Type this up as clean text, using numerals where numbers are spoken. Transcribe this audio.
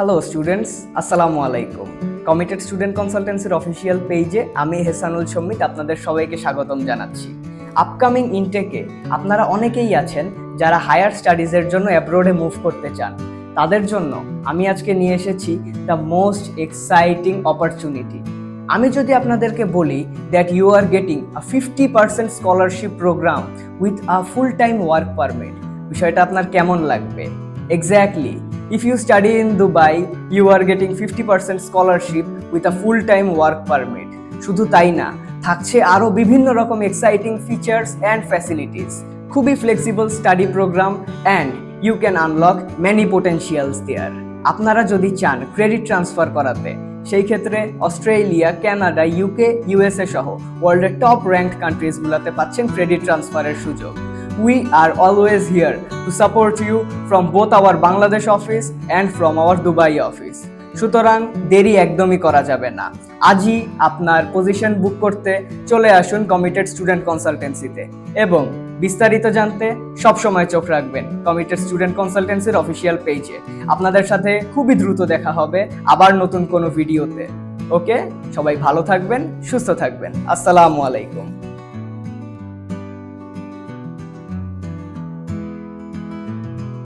Hello students, আসসালামু আলাইকুম। Committed student কনসালটেন্সির official পেজে আমি হেসানুল শম্মিত আপনাদের সবাইকে স্বাগতম জানাচ্ছি। আপকামিং ইনটেকে আপনারা অনেকেই আছেন যারা হায়ার স্টাডিজের জন্য অ্যাব্রোডে মুভ করতে চান। তাদের জন্য আমি আজকে নিয়ে এসেছি দ্য মোস্ট এক্সাইটিং অপরচুনিটি। আমি যদি আপনাদেরকে বলি that you are getting a 50% scholarship programme with a full time work permit, বিষয়টা আপনার কেমন লাগবে? Exactly. If you study in Dubai, you are getting 50% scholarship with a full-time work permit. শুধু তাই না, থাকছে আরো বিভিন্ন রকম এক্সাইটিং ফিচার্স অ্যান্ড ফ্যাসিলিটিস। খুবই flexible study program and you can unlock many potentials there. আপনারা যদি চান ক্রেডিট ট্রান্সফার করাতে, সেই ক্ষেত্রে অস্ট্রেলিয়া, কানাডা, ইউকে, ইউএসএ সহ ওয়ার্ল্ডের টপ র্যাঙ্কড কান্ট্রিজগুলোতে পাচ্ছেন ক্রেডিট ট্রান্সফারের সুযোগ। We are always here to support you from both our Bangladesh office and from our Dubai office. সুতরাং দেরি একদমই করা যাবে না। আজই আপনার পজিশন বুক করতে চলে আসুন কমিটেড স্টুডেন্ট কনসালটেন্সিতে এবং বিস্তারিত জানতে সবসময় চোখ রাখবেন কমিটেড স্টুডেন্ট কনসালটেন্সির অফিসিয়াল পেজে। আপনাদের সাথে খুবই দ্রুত দেখা হবে আবার নতুন কোনো ভিডিওতে। ওকে, সবাই ভালো থাকবেন, সুস্থ থাকবেন। আসসালামু আলাইকুম।